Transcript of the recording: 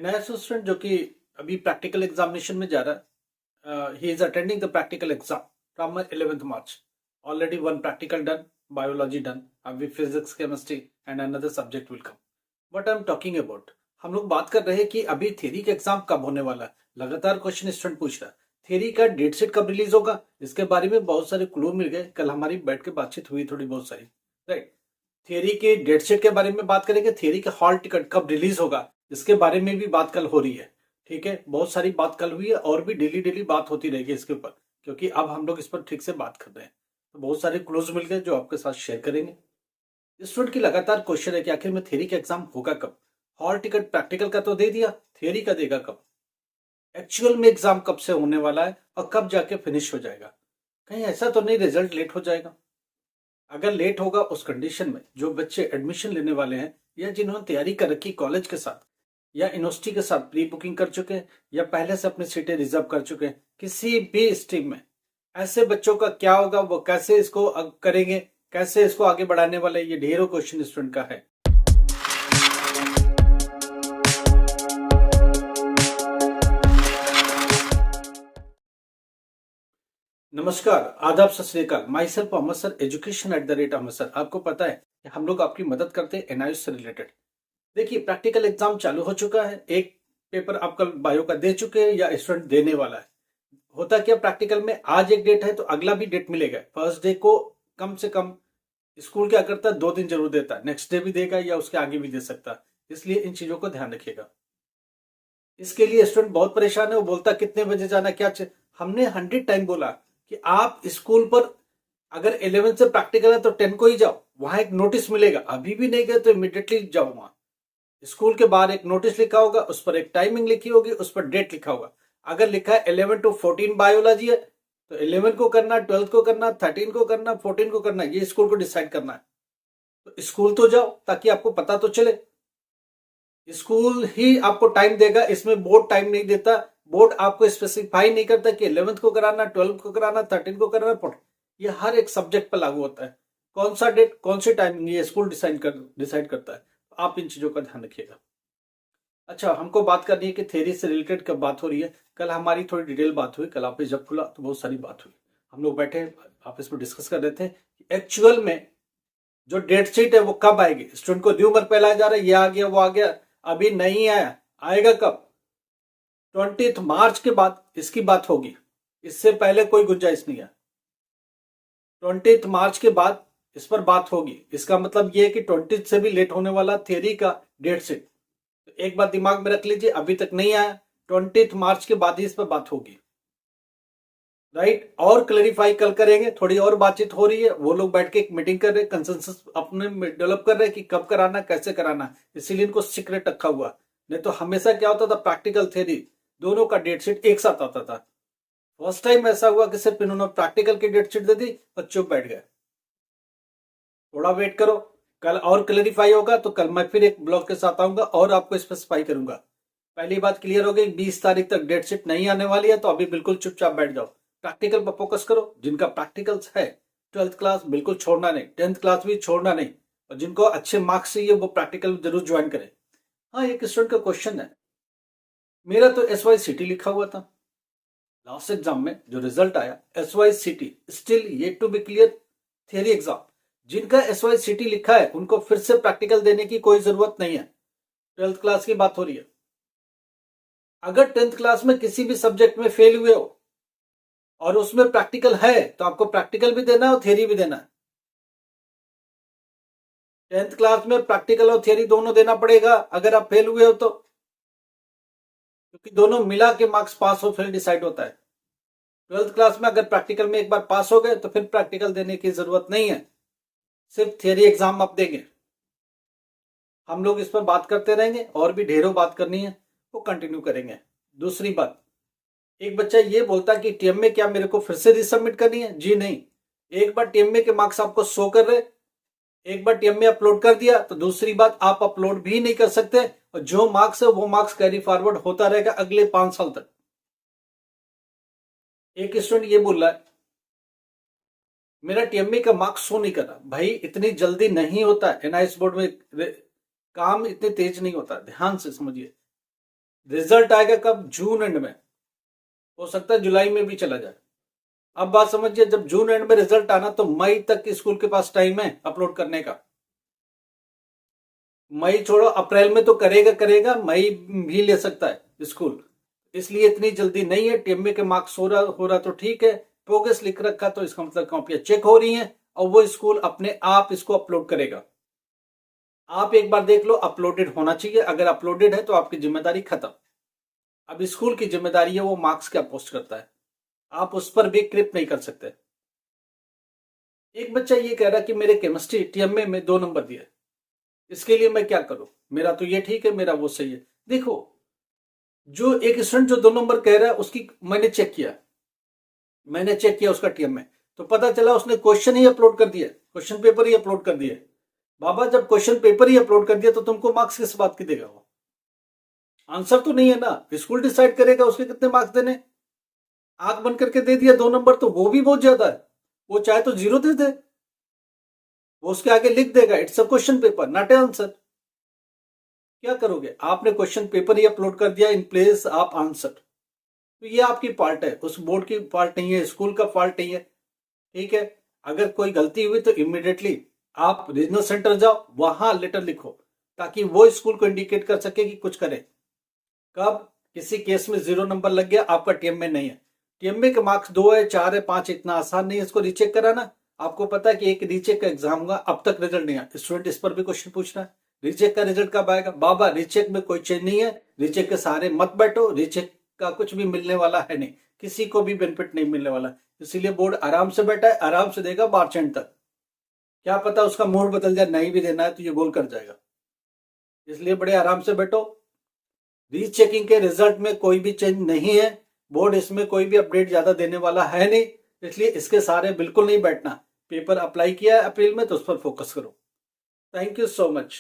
नया स्टूडेंट जो कि अभी प्रैक्टिकल एग्जामिनेशन में जा रहा है, he is attending the practical exam from 11th March. Already one practical done, biology done, अभी physics chemistry and another subject will come. What I am talking about, हम लोग बात कर रहे हैं कि अभी थ्योरी का एग्जाम कब होने वाला है. लगातार क्वेश्चन स्टूडेंट पूछ रहा है थ्योरी का डेट शीट कब रिलीज होगा. इसके बारे में बहुत सारे क्लू मिल गए. कल हमारी बैठ के बातचीत हुई थोड़ी बहुत सारी, राइट. थियरी के डेट शीट के बारे में बात करेंगे, थियरी का हॉल टिकट कब रिलीज होगा इसके बारे में भी बात कल हो रही है. ठीक है, बहुत सारी बात कल हुई है और भी डेली डेली बात होती रहेगी इसके ऊपर, क्योंकि अब हम लोग इस पर ठीक से बात कर रहे हैं. तो बहुत सारे क्लूज मिल गए जो आपके साथ शेयर करेंगे. स्टूडेंट की लगातार क्वेश्चन है कि आखिर में थियरी का एग्जाम होगा कब. हॉल टिकट प्रैक्टिकल का तो दे दिया, थियरी का देगा कब. एक्चुअल में एग्जाम कब से होने वाला है और कब जाके फिनिश हो जाएगा. कहीं ऐसा तो नहीं रिजल्ट लेट हो जाएगा. अगर लेट होगा उस कंडीशन में जो बच्चे एडमिशन लेने वाले हैं या जिन्होंने तैयारी कर रखी कॉलेज के साथ या यूनिवर्सिटी के साथ प्री बुकिंग कर चुके हैं या पहले से अपनी सीटें रिजर्व कर चुके हैं किसी भी स्ट्रीम में, ऐसे बच्चों का क्या होगा, वो कैसे इसको करेंगे, कैसे इसको आगे बढ़ाने वाले, ये ढेरों क्वेश्चन स्टूडेंट का है. नमस्कार, आदाब, Sat Shri Akal. Myself Ahmad sir, education @अहमद सर. आपको पता है कि हम लोग आपकी मदद करते हैं एनआईएस से रिलेटेड. देखिए, प्रैक्टिकल एग्जाम चालू हो चुका है. एक पेपर आप कल बायो का दे चुके हैं या स्टूडेंट देने वाला है. होता क्या, प्रैक्टिकल में आज एक डेट है तो अगला भी डेट मिलेगा. फर्स्ट डे को कम से कम स्कूल क्या करता है, 2 दिन जरूर देता है. नेक्स्ट डे भी देगा या उसके आगे भी दे सकता है. इसलिए इन चीजों को ध्यान रखिएगा. इसके लिए स्टूडेंट बहुत परेशान है. वो बोलता कितने बजे जाना, क्या हमने 100 टाइम बोला कि आप स्कूल पर अगर 11 से प्रैक्टिकल है तो 10 को ही जाओ. वहां एक नोटिस मिलेगा, अभी भी नहीं गए तो इमिडिएटली जाओ. वहां स्कूल के बाहर एक नोटिस लिखा होगा, उस पर एक टाइमिंग लिखी होगी, उस पर डेट लिखा होगा. अगर लिखा है 11 to 14 बायोलॉजी है तो 11 को करना, 12 को करना, 13 को करना, 14 को करना, ये स्कूल को डिसाइड करना है. तो स्कूल तो जाओ ताकि आपको पता तो चले. स्कूल ही आपको टाइम देगा, इसमें बोर्ड टाइम नहीं देता. बोर्ड आपको स्पेसिफाई नहीं करता कि 11th को कराना, 12th को कराना, 13 को कराना, 14. ये हर एक सब्जेक्ट पर लागू होता है. कौन सा डेट, कौन सी टाइमिंग, ये स्कूल डिसाइड करता है. आप इन चीजों का ध्यान रखिएगा. अच्छा, हमको बात करनी है कि थ्योरी से रिलेटेड कब बात हो रही है. कल हमारी थोड़ी डिटेल बात हुई. कल ऑफिस जब खुला तो बहुत सारी बात हुई. हम लोग बैठे ऑफिस में डिस्कस कर रहे थे कि एक्चुअल में जो डेट शीट है वो कब आएगी. स्टूडेंट को न्यू वर्क फैलाया जा रहा है, ये आ गया, वो आ गया, अभी नहीं आया. आएगा कब? 20 मार्च के बाद इसकी बात होगी. इससे पहले कोई गुंजाइश नहीं है. 20 मार्च के बाद इस पर बात होगी. इसका मतलब ये है कि 20 से भी लेट होने वाला थ्योरी का डेट शीट. तो एक बात दिमाग में रख लीजिए, अभी तक नहीं आया. 20 मार्च के बाद ही इस पर बात होगी, राइट. और क्लैरिफाई कल करेंगे. थोड़ी और बातचीत हो रही है, वो लोग बैठ के एक मीटिंग कर रहे हैं, कंसेंसस अपने डेवलप कर रहे हैं कि कब कराना, कैसे कराना. इसीलिए इनको सीक्रेट रखा हुआ. नहीं तो हमेशा क्या होता था, प्रैक्टिकल थ्योरी दोनों का डेट शीट एक साथ आता था. फर्स्ट टाइम ऐसा हुआ कि सिर्फ इन्होंने प्रैक्टिकल की डेट शीट दे दी और चुप बैठ गए. थोड़ा वेट करो, कल और क्लैरिफाई होगा तो कल मैं फिर एक ब्लॉग के साथ आऊंगा और आपको स्पेसिफाई करूंगा. पहली बात क्लियर हो गई, 20 तारीख तक डेट शीट नहीं आने वाली है तो अभी बिल्कुल चुपचाप बैठ जाओ. प्रैक्टिकल पर फोकस करो. जिनका प्रैक्टिकल्स है 12th क्लास बिल्कुल छोड़ना नहीं, 10th क्लास भी छोड़ना नहीं, और जिनको अच्छे मार्क्स चाहिए वो प्रैक्टिकल जरूर ज्वाइन करें. हाँ, एक स्टूडेंट का क्वेश्चन है, मेरा तो SYCT लिखा हुआ था. लास्ट एग्जाम में जो रिजल्ट आया, SYCT still yet to be clear theory exam. जिनका SYCT लिखा है उनको फिर से प्रैक्टिकल देने की कोई जरूरत नहीं है. 12th क्लास की बात हो रही है. अगर 10th क्लास में किसी भी सब्जेक्ट में फेल हुए हो और उसमें प्रैक्टिकल है तो आपको प्रैक्टिकल भी देना है और थियरी भी देना है. 10th क्लास में प्रैक्टिकल और थियरी दोनों देना पड़ेगा अगर आप फेल हुए हो तो, क्योंकि दोनों मिला के मार्क्स पास और फेल डिसाइड होता है. 12th क्लास में अगर प्रैक्टिकल में एक बार पास हो गए तो फिर प्रैक्टिकल देने की जरूरत नहीं है, सिर्फ थियरी एग्जाम आप देंगे. हम लोग इस पर बात करते रहेंगे और भी ढेरों बात करनी है, वो कंटिन्यू करेंगे. दूसरी बात, एक बच्चा ये बोलता है कि टीएमए क्या मेरे को फिर से रिसबमिट करनी है. जी नहीं. एक बार टीएमए के मार्क्स आपको शो कर रहे, एक बार टीएमए अपलोड कर दिया तो दूसरी बात आप अपलोड भी नहीं कर सकते, और जो मार्क्स है वो मार्क्स कैरी फॉरवर्ड होता रहेगा अगले 5 साल तक. एक स्टूडेंट ये बोल रहा है मेरा टीएमए का मार्क्स शो नहीं कर रहा. भाई, इतनी जल्दी नहीं होता. एनआईएस बोर्ड में काम इतने तेज नहीं होता. ध्यान से समझिए. रिजल्ट आएगा कब? जून एंड में, हो सकता है जुलाई में भी चला जाए। अब बात समझिए, जब जून एंड में रिजल्ट आना तो मई तक स्कूल के पास टाइम है अपलोड करने का। मई छोड़ो, अप्रैल में तो करेगा करेगा, मई भी ले सकता है स्कूल, इसलिए इतनी जल्दी नहीं है। टीएमए के मार्क्स हो रहा तो ठीक है, प्रोग्रेस लिख रखा तो इसका मतलब कॉपियां चेक हो रही हैं और वो स्कूल अपने आप इसको अपलोड करेगा। आप एक बार देख लो, अपलोडेड होना चाहिए। अगर अपलोडेड है तो आपकी जिम्मेदारी खत्म। अब स्कूल की जिम्मेदारी है वो मार्क्स क्या पोस्ट करता है, आप उस पर भी क्रिप नहीं कर सकते। एक बच्चा ये कह रहा कि मेरे केमिस्ट्री टीएमए में 2 नंबर दिए, इसके लिए मैं क्या करूं, मेरा तो ये ठीक है, मेरा वो सही है। देखो, जो एक स्टूडेंट जो 2 नंबर कह रहा है उसकी मैंने चेक किया उसका टीएमए, तो पता चला उसने क्वेश्चन ही अपलोड कर दिया, क्वेश्चन पेपर ही अपलोड कर दिया। बाबा, जब क्वेश्चन पेपर ही अपलोड कर दिया तो तुमको मार्क्स किस बात की देगा? वो आंसर तो नहीं है ना, स्कूल डिसाइड करेगा उसके कितने मार्क्स देने। आंख बंद करके दे दिया 2 नंबर तो वो भी बहुत ज्यादा है, वो चाहे तो 0 दे दे, वो उसके आगे लिख देगा it's a question paper not A answer. क्या करोगे? आपने क्वेश्चन पेपर ही अपलोड कर दिया इन प्लेस ऑफ आंसर, तो ये आपकी फॉल्ट है, उस बोर्ड की फॉल्ट नहीं है, स्कूल का फॉल्ट नहीं है। ठीक है, अगर कोई गलती हुई तो इमिडिएटली आप रीजनल सेंटर जाओ, वहां लेटर लिखो, ताकि वो स्कूल को इंडिकेट कर सके कि कुछ करे। कब किसी केस में 0 नंबर लग गया, आपका टीएमए नहीं है, टीएमए के मार्क्स 2 है, 4 है, 5, इतना आसान नहीं है इसको रीचेक कराना। आपको पता है कि एक रीचेक का एग्जाम होगा, अब तक रिजल्ट नहीं आया, स्टूडेंट इस पर भी क्वेश्चन पूछ रहा है रीचेक का रिजल्ट कब आएगा? बाबा, रीचेक में कोई चेंज नहीं है, रीचेक के सहारे मत बैठो, रीचेक का कुछ भी मिलने वाला है नहीं, किसी को भी बेनिफिट नहीं मिलने वाला। इसीलिए बोर्ड आराम से बैठा है, आराम से देगा मार्च एंड तक। क्या पता उसका मूड बदल जाए, नहीं भी देना है तो ये गोल कर जाएगा, इसलिए बड़े आराम से बैठो। रीचेकिंग के रिजल्ट में कोई भी चेंज नहीं है, बोर्ड इसमें कोई भी अपडेट ज्यादा देने वाला है नहीं, इसलिए इसके सहारे बिल्कुल नहीं बैठना। पेपर अप्लाई किया है अप्रैल में तो उस पर फोकस करो। Thank you so much.